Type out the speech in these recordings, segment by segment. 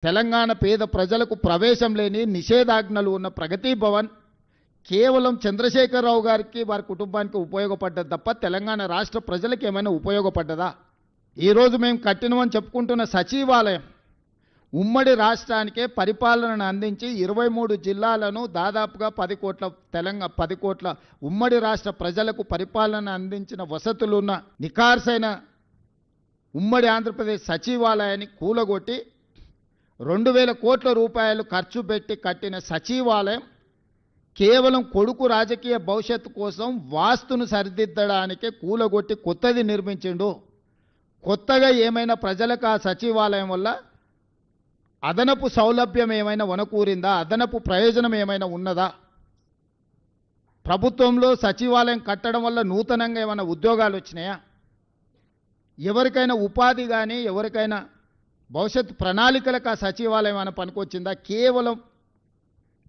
తెలంగాణ పేద ప్రజలకు ప్రవేశం లేని నిషేధాజ్ఞలు ఉన్న ప్రగతి భవన్ కేవలం చంద్రశేఖరరావు గారికి వారి కుటుంబానికి ఉపయోగపడ్డది తప్ప తెలంగాణ రాష్ట్ర ప్రజలకు ఏమైనా ఉపయోగపడ్డదా? ఈరోజు మేము కట్టినమని చెప్పుకుంటున్న సచివాలయం ఉమ్మడి రాష్ట్రానికే పరిపాలనను అందించి 23 జిల్లాలను దాదాపుగా 10 కోట్ల ఉమ్మడి రాష్ట్ర ప్రజలకు పరిపాలన అందించిన వసతులున్న నికార్సైన ఉమ్మడి ఆంధ్రప్రదేశ్ సచివాలయాన్ని కూలగొట్టి 2000 కోట్ల రూపాయలు ఖర్చు పెట్టి కట్టిన సచివాలయం కేవలం కొడుకు రాజకీయ భవిష్యత్తు కోసం వాస్తును సరిదిద్దడానికే కూలగొట్టి కొత్తది నిర్మించిండు. కొత్తగా ఏమైనా ప్రజలకు ఆ సచివాలయం వల్ల అదనపు సౌలభ్యం ఏమైనా వనకూరిందా? అదనపు ప్రయోజనం ఏమైనా ఉన్నదా? ప్రభుత్వంలో సచివాలయం కట్టడం వల్ల నూతనంగా ఏమైనా ఉద్యోగాలు వచ్చినాయా? ఎవరికైనా ఉపాధి కానీ ఎవరికైనా భవిష్యత్ ప్రణాళికలకు ఆ సచివాలయం అని పనికొచ్చిందా? కేవలం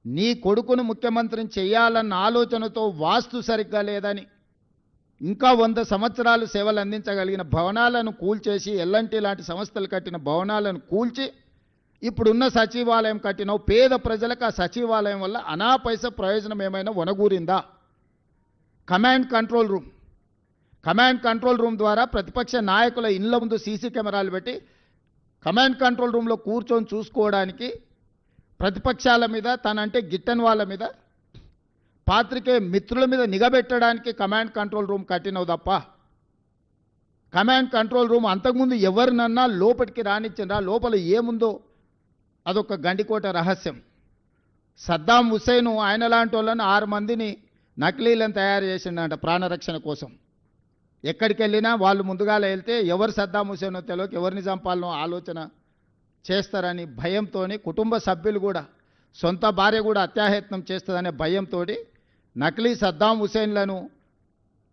నీ కొడుకును ముఖ్యమంత్రిని చేయాలన్న ఆలోచనతో వాస్తు సరిగ్గా లేదని ఇంకా 100 సంవత్సరాలు సేవలు అందించగలిగిన భవనాలను కూల్చేసి ఎల్ఎన్టీ లాంటి సంస్థలు కట్టిన భవనాలను కూల్చి ఇప్పుడున్న సచివాలయం కట్టిన పేద ప్రజలకు ఆ సచివాలయం వల్ల అనాపైస ప్రయోజనం ఏమైనా వనగూరిందా? కమాండ్ కంట్రోల్ రూమ్ ద్వారా ప్రతిపక్ష నాయకుల ఇళ్ల ముందు సీసీ కెమెరాలు పెట్టి కమాండ్ కంట్రోల్ రూమ్లో కూర్చొని చూసుకోవడానికి ప్రతిపక్షాల మీద తనంటే గిట్టని వాళ్ళ మీద పాత్రికే మిత్రుల మీద నిఘబెట్టడానికి కమాండ్ కంట్రోల్ రూమ్ కట్టినవు తప్ప కమాండ్ కంట్రోల్ రూమ్ అంతకుముందు ఎవరినన్నా లోపలికి రానిచ్చిండ్రా? లోపల ఏముందో అదొక గండికోట రహస్యం. సద్దాం హుస్సేన్ ఆయన లాంటి వాళ్ళని 6 మందిని నకిలీలను తయారు చేసిండంట ప్రాణరక్షణ కోసం. ఎక్కడికి వెళ్ళినా వాళ్ళు ముందుగాల వెళ్తే ఎవరు సద్దాం హుస్సేనో తెలియక ఎవరిని చంపాలనో ఆలోచన చేస్తారని భయంతో కుటుంబ సభ్యులు కూడా సొంత భార్య కూడా అత్యాయత్నం చేస్తుందనే భయంతో నకిలీ సద్దాం హుస్సేన్లను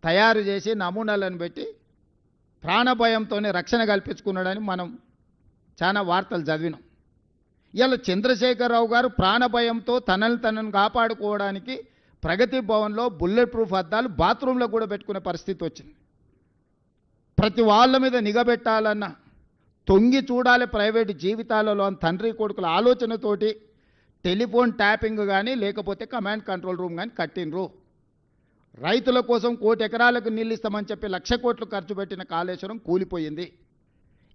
తయారు చేసి నమూనాలను పెట్టి ప్రాణభయంతోనే రక్షణ కల్పించుకున్నాడని మనం చాలా వార్తలు చదివినాం. ఇలా చంద్రశేఖరరావు గారు ప్రాణభయంతో తనను కాపాడుకోవడానికి ప్రగతి భవన్లో బుల్లెట్ ప్రూఫ్ అద్దాలు బాత్రూంలో కూడా పెట్టుకునే పరిస్థితి వచ్చింది. ప్రతి వాళ్ళ మీద నిఘబెట్టాలన్న తొంగి చూడాలి ప్రైవేటు జీవితాలలో అని తండ్రి కొడుకుల ఆలోచనతోటి టెలిఫోన్ ట్యాపింగ్ కానీ లేకపోతే కమాండ్ కంట్రోల్ రూమ్ కానీ కట్టినరు. రైతుల కోసం 1 కోటి ఎకరాలకు నీళ్ళు ఇస్తామని చెప్పి 1,00,000 కోట్లు ఖర్చు పెట్టిన కాళేశ్వరం కూలిపోయింది.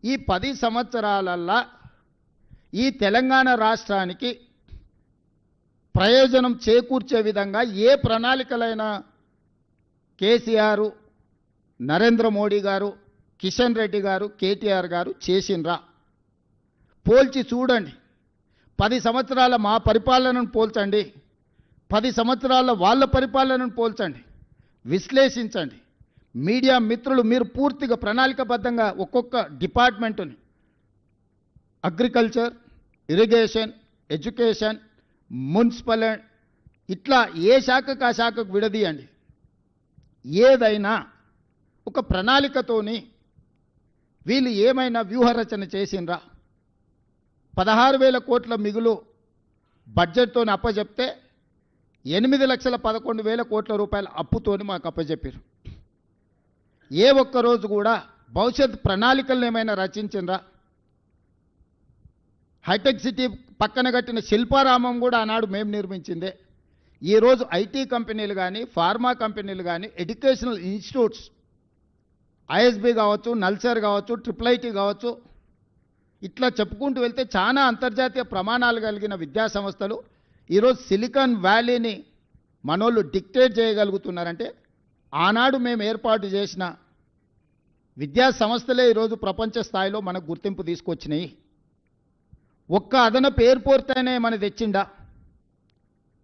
ఈ 10 సంవత్సరాలల్లా ఈ తెలంగాణ రాష్ట్రానికి ప్రయోజనం చేకూర్చే విధంగా ఏ ప్రణాళికలైనా కేసీఆర్, నరేంద్ర మోడీ గారు, కిషన్ రెడ్డి గారు, కేటీఆర్ గారు చేసిండ్రా? పోల్చి చూడండి. 10 సంవత్సరాల మా పరిపాలనను పోల్చండి, 10 సంవత్సరాల వాళ్ళ పరిపాలనను పోల్చండి, విశ్లేషించండి. మీడియా మిత్రులు మీరు పూర్తిగా ప్రణాళికబద్ధంగా ఒక్కొక్క డిపార్ట్మెంటుని అగ్రికల్చర్, ఇరిగేషన్, ఎడ్యుకేషన్, మున్సిపల్ ఇట్లా ఏ శాఖకు ఆ శాఖకు విడదీయండి. ఏదైనా ఒక ప్రణాళికతోని వీళ్ళు ఏమైనా వ్యూహరచన చేసిండ్రా? 16,000 కోట్ల మిగులు బడ్జెట్తో అప్పచెప్తే 8,11,000 కోట్ల రూపాయల అప్పుతోని మాకు అప్పచెప్పారు. ఏ ఒక్కరోజు కూడా భవిష్యత్ ప్రణాళికలను ఏమైనా రచించిండ్రా? హైటెక్ సిటీ పక్కన కట్టిన శిల్పారామం కూడా ఆనాడు మేము నిర్మించిందే. ఈరోజు ఐటీ కంపెనీలు కానీ ఫార్మా కంపెనీలు కానీ ఎడ్యుకేషనల్ ఇన్స్టిట్యూట్స్ ఐఎస్బి కావచ్చు, నల్సర్ కావచ్చు, ట్రిపుల్ ఐటీ కావచ్చు, ఇట్లా చెప్పుకుంటూ వెళ్తే చాలా అంతర్జాతీయ ప్రమాణాలు కలిగిన విద్యా సంస్థలు ఈరోజు సిలికాన్ వ్యాలీని మనోళ్ళు డిక్టేట్ చేయగలుగుతున్నారంటే ఆనాడు మేము ఏర్పాటు చేసిన విద్యా సంస్థలే ఈరోజు ప్రపంచ స్థాయిలో మనకు గుర్తింపు తీసుకొచ్చినాయి. ఒక్క అదనపు ఎయిర్పోర్ట్ అయినా మన తెచ్చిండా?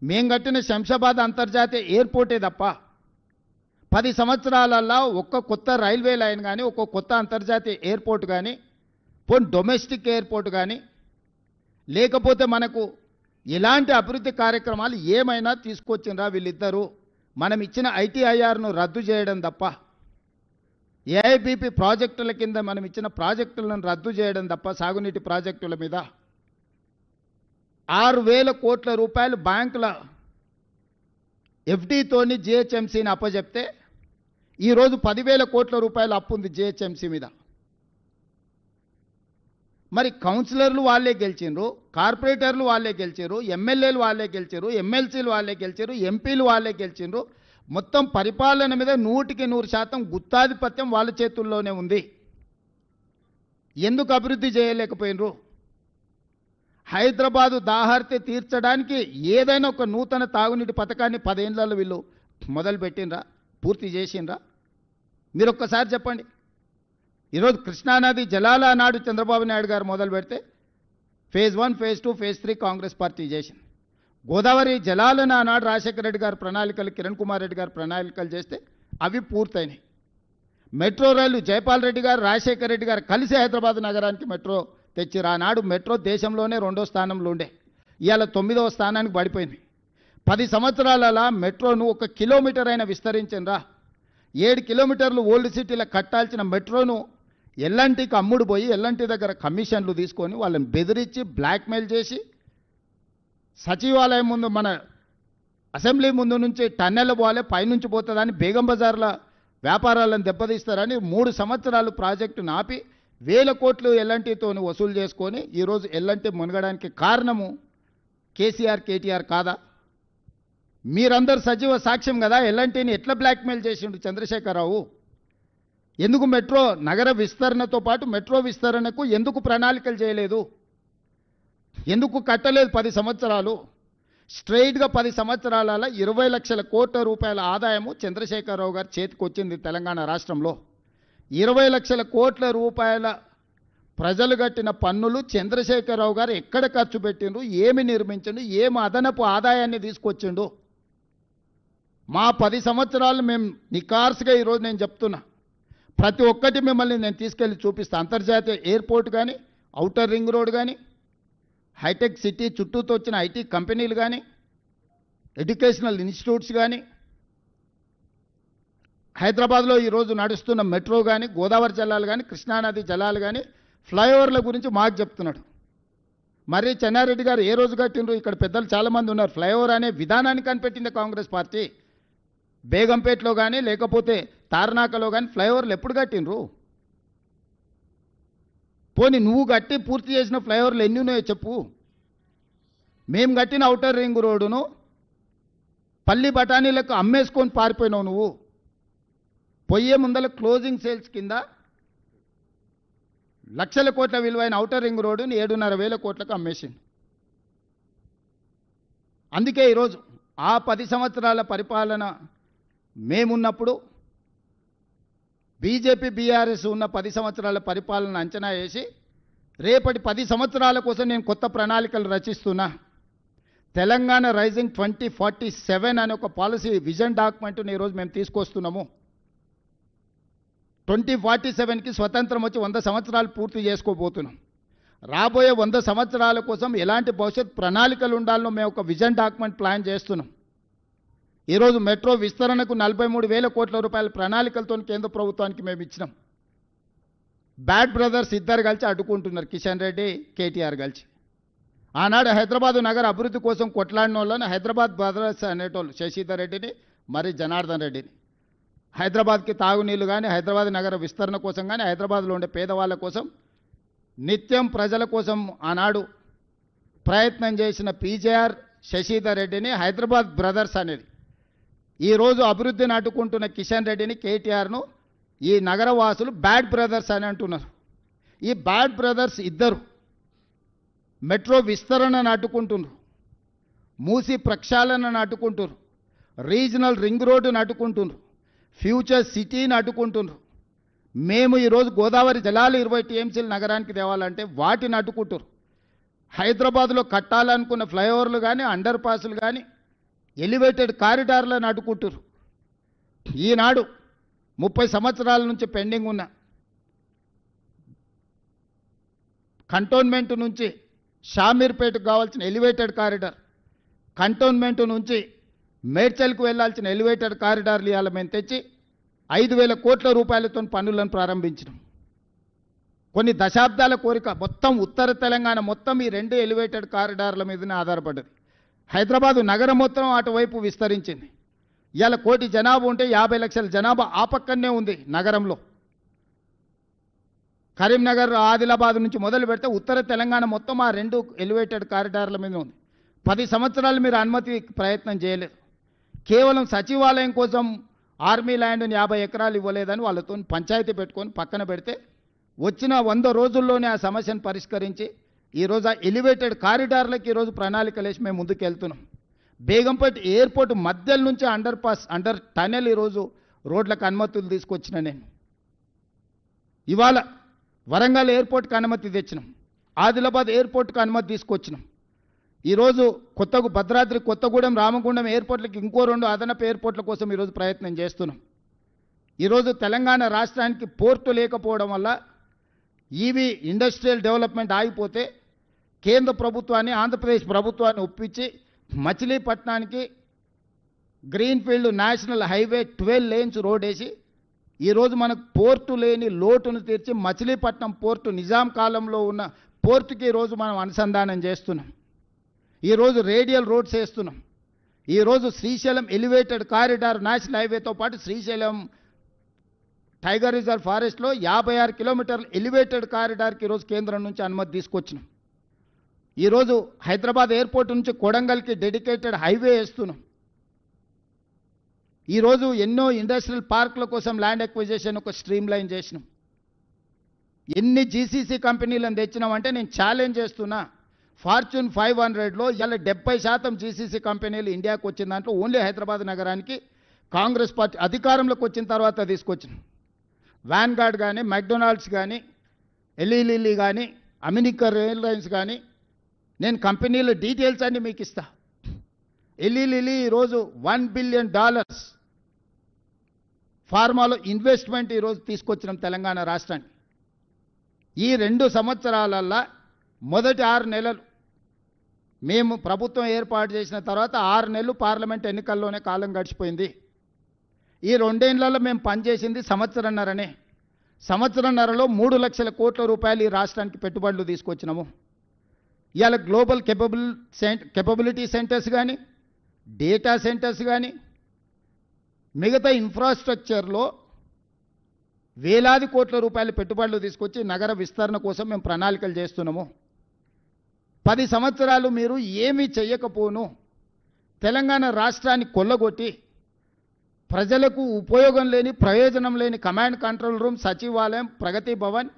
మేం కట్టిన శంషాబాద్ అంతర్జాతీయ ఎయిర్పోర్టే తప్ప 10 సంవత్సరాలల్లో ఒక్క కొత్త రైల్వే లైన్ కానీ ఒక్క కొత్త అంతర్జాతీయ ఎయిర్పోర్ట్ కానీ పోనీ డొమెస్టిక్ ఎయిర్పోర్ట్ కానీ లేకపోతే మనకు ఇలాంటి అభివృద్ధి కార్యక్రమాలు ఏమైనా తీసుకొచ్చిండ్రా వీళ్ళిద్దరూ? మనం ఇచ్చిన ఐటీఐఆర్ను రద్దు చేయడం తప్ప, ఏఐబీపీ ప్రాజెక్టుల కింద మనం ఇచ్చిన ప్రాజెక్టులను రద్దు చేయడం తప్ప సాగునీటి ప్రాజెక్టుల మీద 6,000 కోట్ల రూపాయలు బ్యాంకుల ఎఫ్డీతోని జిహెచ్ఎంసీని అప్పచెప్తే ఈరోజు 10,000 కోట్ల రూపాయలు అప్పు ఉంది జిహెచ్ఎంసీ మీద. మరి కౌన్సిలర్లు వాళ్ళే గెలిచిండ్రు, కార్పొరేటర్లు వాళ్ళే గెలిచారు, ఎమ్మెల్యేలు వాళ్ళే గెలిచారు, ఎమ్మెల్సీలు వాళ్ళే గెలిచారు, ఎంపీలు వాళ్ళే గెలిచిండ్రు. మొత్తం పరిపాలన మీద 100% గుత్తాధిపత్యం వాళ్ళ చేతుల్లోనే ఉంది. ఎందుకు అభివృద్ధి చేయలేకపోయినరు? హైదరాబాదు దాహార్తి తీర్చడానికి ఏదైనా ఒక నూతన తాగునీటి పథకాన్ని 10 ఏళ్లలో వీళ్ళు మొదలుపెట్టినరా? పూర్తి చేసిండ్రా? మీరు ఒక్కసారి చెప్పండి. ఈరోజు కృష్ణానది జలాల నాడు చంద్రబాబు నాయుడు గారు మొదలు పెడితే phase 1, phase 2, phase 3 Congress party చేసింది. గోదావరి జలాలను ఆనాడు రాజశేఖర రెడ్డి గారు ప్రణాళికలు, కిరణ్ కుమార్ రెడ్డి గారు ప్రణాళికలు చేస్తే అవి పూర్తయినాయి. మెట్రో రైలు జైపాల్ రెడ్డి గారు, రాజశేఖర రెడ్డి గారు కలిసి హైదరాబాద్ నగరానికి మెట్రో తెచ్చిరు. ఆనాడు మెట్రో దేశంలోనే 2వ స్థానంలో ఉండే, ఇవాళ 9వ స్థానానికి పడిపోయింది. 10 సంవత్సరాల మెట్రోను 1 కిలోమీటర్ అయినా విస్తరించిండ్రా? 7 కిలోమీటర్లు ఓల్డ్ సిటీలో కట్టాల్సిన మెట్రోను ఎల్ఎన్టీకి అమ్ముడు పోయి ఎల్ఎన్టీ దగ్గర కమిషన్లు తీసుకొని వాళ్ళని బెదిరించి బ్లాక్మెయిల్ చేసి సచివాలయం ముందు, మన అసెంబ్లీ ముందు నుంచి టన్నెల్ పోవాలి, పైనుంచి పోతుందని బేగం బజార్ల వ్యాపారాలను దెబ్బతీస్తారని 3 సంవత్సరాలు ప్రాజెక్టును ఆపి 1000 కోట్లు ఎల్ఎన్టీతో వసూలు చేసుకొని ఈరోజు ఎల్ఎన్టీ మునగడానికి కారణము కేసీఆర్, కేటీఆర్ కాదా? మీరందరూ సజీవ సాక్ష్యం కదా. ఎల్ఎన్టీని ఎట్లా బ్లాక్మెయిల్ చేసిండు చంద్రశేఖరరావు? ఎందుకు మెట్రో నగర విస్తరణతో పాటు మెట్రో విస్తరణకు ఎందుకు ప్రణాళికలు చేయలేదు? ఎందుకు కట్టలేదు? 10 సంవత్సరాలు స్ట్రైట్గా 10 సంవత్సరాల 20 లక్షల కోట్ల రూపాయల ఆదాయము చంద్రశేఖరరావు గారి చేతికి వచ్చింది తెలంగాణ రాష్ట్రంలో. 20 లక్షల కోట్ల రూపాయల ప్రజలు కట్టిన పన్నులు చంద్రశేఖరరావు గారు ఎక్కడ ఖర్చు పెట్టిండ్రు, ఏమి నిర్మించిండు, ఏమి అదనపు ఆదాయాన్ని తీసుకొచ్చిండు? మా 10 సంవత్సరాలు మేము నికార్స్గా ఈరోజు నేను చెప్తున్నా, ప్రతి ఒక్కటి మిమ్మల్ని నేను తీసుకెళ్ళి చూపిస్తాను. అంతర్జాతీయ ఎయిర్పోర్ట్ కానీ, ఔటర్ రింగ్ రోడ్ కానీ, హైటెక్ సిటీ చుట్టూతో వచ్చిన ఐటీ కంపెనీలు కానీ, ఎడ్యుకేషనల్ ఇన్స్టిట్యూట్స్ కానీ, హైదరాబాద్లో ఈరోజు నడుస్తున్న మెట్రో కానీ, గోదావరి జలాలు కానీ, కృష్ణానది జలాలు కానీ, ఫ్లైఓవర్ల గురించి మాకు చెప్తున్నాడు. మరి చెన్నారెడ్డి గారు ఏ రోజు కట్టిండ్రు? ఇక్కడ పెద్దలు చాలామంది ఉన్నారు. ఫ్లైఓవర్ అనే విధానాన్ని కనిపెట్టింది కాంగ్రెస్ పార్టీ. బేగంపేటలో కానీ లేకపోతే తార్నాకలో కానీ ఫ్లైఓవర్లు ఎప్పుడు కట్టిండ్రు? పోనీ నువ్వు కట్టి పూర్తి చేసిన ఫ్లైఓవర్లు ఎన్ని ఉన్నాయో చెప్పు. మేము కట్టిన ఔటర్ రింగ్ రోడ్డును పల్లి బఠానీలకు అమ్మేసుకొని పారిపోయినావు నువ్వు. పొయ్యే ముందల క్లోజింగ్ సేల్స్ కింద లక్షల కోట్ల విలువైన ఔటర్ రింగ్ రోడ్డుని 7,500 కోట్లకు అమ్మేసింది. అందుకే ఈరోజు ఆ 10 సంవత్సరాల పరిపాలన మేమున్నప్పుడు బీజేపీ, బీఆర్ఎస్ ఉన్న 10 సంవత్సరాల పరిపాలన అంచనా వేసి రేపటి 10 సంవత్సరాల కోసం నేను కొత్త ప్రణాళికలు రచిస్తున్నా. తెలంగాణ రైజింగ్ 2047 అనే ఒక పాలసీ విజన్ డాక్యుమెంట్ని ఈరోజు మేము తీసుకొస్తున్నాము. 2047కి స్వతంత్రం వచ్చి 100 సంవత్సరాలు పూర్తి చేసుకోబోతున్నాం. రాబోయే 100 సంవత్సరాల కోసం ఎలాంటి భవిష్యత్ ప్రణాళికలు ఉండాలో మేము ఒక విజన్ డాక్యుమెంట్ ప్లాన్ చేస్తున్నాం. ఈరోజు మెట్రో విస్తరణకు 43,000 కోట్ల రూపాయల ప్రణాళికలతో కేంద్ర ప్రభుత్వానికి మేము ఇచ్చినాం. బ్యాడ్ బ్రదర్స్ ఇద్దరు కలిసి అడ్డుకుంటున్నారు, కిషన్ రెడ్డి, కేటీఆర్ కలిసి. ఆనాడు హైదరాబాదు నగర అభివృద్ధి కోసం కొట్లాడిన వాళ్ళని హైదరాబాద్ బ్రదర్స్ అనేటోళ్ళు, శశిధర్ రెడ్డిని మరి జనార్దన్ రెడ్డిని. హైదరాబాద్కి తాగునీళ్ళు కానీ, హైదరాబాద్ నగర విస్తరణ కోసం కానీ, హైదరాబాద్లో ఉండే పేదవాళ్ళ కోసం, నిత్యం ప్రజల కోసం ఆనాడు ప్రయత్నం చేసిన పీజేఆర్, శశిధర్ రెడ్డిని హైదరాబాద్ బ్రదర్స్ అనేది. ఈరోజు అభివృద్ధిని అడ్డుకుంటున్న కిషన్ రెడ్డిని, కేటీఆర్ను ఈ నగరవాసులు బ్యాడ్ బ్రదర్స్ అని అంటున్నారు. ఈ బ్యాడ్ బ్రదర్స్ ఇద్దరు మెట్రో విస్తరణను అడ్డుకుంటున్నారు, మూసి ప్రక్షాళనను అడ్డుకుంటున్నారు, రీజనల్ రింగ్ రోడ్డును అడ్డుకుంటున్నారు, ఫ్యూచర్ సిటీని అడ్డుకుంటున్నారు. మేము ఈరోజు గోదావరి జలాలు 20 టీఎంసీలు నగరానికి తేవాలంటే వాటిని అడ్డుకుంటారు. హైదరాబాద్లో కట్టాలనుకున్న ఫ్లైఓవర్లు కానీ, అండర్ పాస్లు కానీ, ఎలివేటెడ్ కారిడార్లను అడ్డుకుంటారు. ఈనాడు 30 సంవత్సరాల నుంచి పెండింగ్ ఉన్న కంటోన్మెంట్ నుంచి షామీర్పేటకు కావాల్సిన ఎలివేటెడ్ కారిడార్, కంటోన్మెంట్ నుంచి మేడ్చల్కు వెళ్లాల్సిన ఎలివేటెడ్ కారిడార్లు ఇవాళ మేము తెచ్చి 5,000 కోట్ల రూపాయలతో పనులను ప్రారంభించినాం. కొన్ని దశాబ్దాల కోరిక, మొత్తం ఉత్తర తెలంగాణ మొత్తం ఈ 2 ఎలివేటెడ్ కారిడార్ల మీదనే ఆధారపడ్డది. హైదరాబాదు నగరం మొత్తం అటువైపు విస్తరించింది. ఇవాళ 1 కోటి జనాభా ఉంటే 50 లక్షల జనాభా ఆ పక్కనే ఉంది నగరంలో. కరీంనగర్ ఆదిలాబాద్ నుంచి మొదలు పెడితే ఉత్తర తెలంగాణ మొత్తం ఆ 2 ఎలివేటెడ్ కారిడార్ల మీద ఉంది. 10 సంవత్సరాలు మీరు అనుమతి ప్రయత్నం చేయలేదు. కేవలం సచివాలయం కోసం ఆర్మీ ల్యాండ్ని 50 ఎకరాలు ఇవ్వలేదని వాళ్ళతో పంచాయతీ పెట్టుకొని పక్కన పెడితే వచ్చిన 100 రోజుల్లోనే ఆ సమస్యను పరిష్కరించి ఈరోజు ఆ ఎలివేటెడ్ కారిడార్లకు ఈరోజు ప్రణాళికలు వేసి మేము ముందుకు వెళ్తున్నాం. బేగంపేట ఎయిర్పోర్ట్ మధ్యల నుంచి అండర్ టనెల్ ఈరోజు రోడ్లకు అనుమతులు తీసుకొచ్చిన నేను. ఇవాళ వరంగల్ ఎయిర్పోర్ట్కి అనుమతి తెచ్చినాం, ఆదిలాబాద్ ఎయిర్పోర్ట్కి అనుమతి తీసుకొచ్చినాం. ఈరోజు భద్రాద్రి కొత్తగూడెం రామగుండం ఎయిర్పోర్ట్లకి ఇంకో 2 అదనపు ఎయిర్పోర్ట్ల కోసం ఈరోజు ప్రయత్నం చేస్తున్నాం. ఈరోజు తెలంగాణ రాష్ట్రానికి పోర్టు లేకపోవడం వల్ల ఈవీ ఇండస్ట్రియల్ డెవలప్మెంట్ ఆగిపోతే కేంద్ర ప్రభుత్వాన్ని ఆంధ్రప్రదేశ్ ప్రభుత్వాన్ని ఒప్పించి మచిలీపట్నానికి greenfield national highway 12 lanes road వేసి ఈరోజు మనకు పోర్టు లేని లోటును తీర్చి మచిలీపట్నం పోర్టు నిజాం కాలంలో ఉన్న పోర్టుకి ఈరోజు మనం అనుసంధానం చేస్తున్నాం. ఈరోజు రేడియల్ రోడ్స్ వేస్తున్నాం. ఈరోజు శ్రీశైలం ఎలివేటెడ్ కారిడార్ నేషనల్ హైవేతో పాటు శ్రీశైలం టైగర్ రిజర్వ్ ఫారెస్ట్లో 56 కిలోమీటర్ల ఎలివేటెడ్ కారిడార్కి ఈరోజు కేంద్రం నుంచి అనుమతి తీసుకొచ్చినాం. ఈరోజు హైదరాబాద్ ఎయిర్పోర్ట్ నుంచి కొడంగల్కి డెడికేటెడ్ హైవే వేస్తున్నాం. ఈరోజు ఎన్నో ఇండస్ట్రియల్ పార్కుల కోసం ల్యాండ్ ఎక్విజిషన్ ఒక స్ట్రీమ్ లైన్ చేసినాం. ఎన్ని జీసీసీ కంపెనీలను తెచ్చినామంటే నేను ఛాలెంజ్ చేస్తున్నా, ఫార్చ్యూన్ 500లో ఇలా 70% జీసీసీ కంపెనీలు ఇండియాకు వచ్చిన దాంట్లో ఓన్లీ హైదరాబాద్ నగరానికి కాంగ్రెస్ పార్టీ అధికారంలోకి వచ్చిన తర్వాత తీసుకొచ్చినాం. వ్యాన్గార్డ్ కానీ, మెక్డొనాల్డ్స్ కానీ, ఎలీలిల్లీ కానీ, అమెరికన్ ఎయిర్లైన్స్ కానీ, నేను కంపెనీల డీటెయిల్స్ అన్నీ మీకు ఇస్తా. ఎలీలిల్లీ ఈరోజు $1 బిలియన్ ఫార్మాలో ఇన్వెస్ట్మెంట్ ఈరోజు తీసుకొచ్చినాం తెలంగాణ రాష్ట్రానికి. ఈ 2 సంవత్సరాలల్లో మొదటి 6 నెలలు మేము ప్రభుత్వం ఏర్పాటు చేసిన తర్వాత 6 నెలలు పార్లమెంట్ ఎన్నికల్లోనే కాలం గడిచిపోయింది. ఈ 2 ఏళ్లలో మేము పనిచేసింది సంవత్సరన్నరనే. సంవత్సరన్నరలో 3 లక్షల కోట్ల రూపాయలు ఈ రాష్ట్రానికి పెట్టుబడులు తీసుకొచ్చినాము. ఇవాళ గ్లోబల్ కెపబిలిటీ సెంటర్స్ కానీ, డేటా సెంటర్స్ కానీ, మిగతా ఇన్ఫ్రాస్ట్రక్చర్లో వేలాది కోట్ల రూపాయల పెట్టుబడులు తీసుకొచ్చి నగర విస్తరణ కోసం మేము ప్రణాళికలు చేస్తున్నాము. 10 సంవత్సరాలు మీరు ఏమీ చెయ్యకపోను తెలంగాణ రాష్ట్రాన్ని కొల్లగొట్టి ప్రజలకు ఉపయోగం లేని, ప్రయోజనం లేని కమాండ్ కంట్రోల్ రూమ్, సచివాలయం, ప్రగతి భవన్,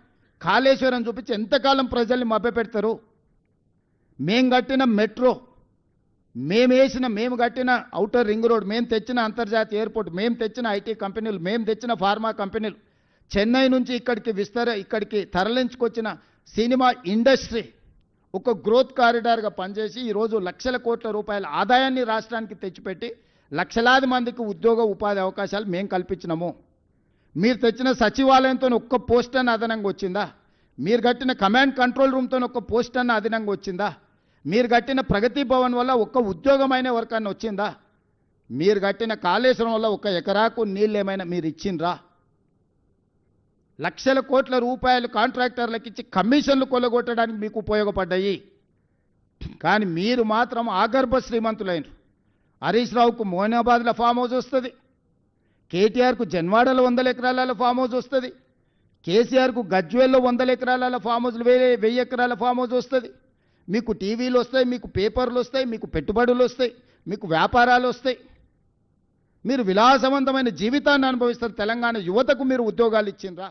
కాళేశ్వరం చూపించి ఎంతకాలం ప్రజల్ని మభ్యపెడతారు? మేము కట్టిన మెట్రో, మేము కట్టిన ఔటర్ రింగ్ రోడ్, మేము తెచ్చిన అంతర్జాతీయ ఎయిర్పోర్ట్, మేము తెచ్చిన ఐటీ కంపెనీలు, మేము తెచ్చిన ఫార్మా కంపెనీలు, చెన్నై నుంచి ఇక్కడికి తరలించుకొచ్చిన సినిమా ఇండస్ట్రీ ఒక గ్రోత్ కారిడార్గా పనిచేసి ఈరోజు లక్షల కోట్ల రూపాయల ఆదాయాన్ని రాష్ట్రానికి తెచ్చిపెట్టి లక్షలాది మందికి ఉద్యోగ ఉపాధి అవకాశాలు మేము కల్పించినాము. మీరు తెచ్చిన సచివాలయంతో ఒక్క పోస్ట్ అన్న అదనంగా వచ్చిందా? మీరు కట్టిన కమాండ్ కంట్రోల్ రూమ్తో ఒక్క పోస్ట్ అన్న అదనంగా వచ్చిందా? మీరు కట్టిన ప్రగతి భవన్ వల్ల ఒక్క ఉద్యోగమైన వర్కాన్ని వచ్చిందా? మీరు కట్టిన కాళేశ్వరం వల్ల 1 ఎకరాకు నీళ్ళు ఏమైనా మీరు ఇచ్చిండ్రా? లక్షల కోట్ల రూపాయలు కాంట్రాక్టర్లకు ఇచ్చి కమిషన్లు కొల్లగొట్టడానికి మీకు ఉపయోగపడ్డాయి. కానీ మీరు మాత్రం ఆగర్భ శ్రీమంతులైనరు. హరీష్ రావుకు మోయినాబాద్లో ఫామ్ హౌస్ వస్తుంది, కేటీఆర్కు జన్వాడలో 100 ఎకరాల ఫామ్ హౌస్ వస్తుంది, కేసీఆర్కు గజ్వేల్లో 100 ఎకరాల ఫామ్ హౌస్లు 1000 ఎకరాల ఫామ్ హౌస్ వస్తుంది. మీకు టీవీలు వస్తాయి, మీకు పేపర్లు వస్తాయి, మీకు పెట్టుబడులు వస్తాయి, మీకు వ్యాపారాలు వస్తాయి. మీరు విలాసవంతమైన జీవితాన్ని అనుభవిస్తారు. తెలంగాణ యువతకు మీరు ఉద్యోగాలు ఇచ్చిండ్రా?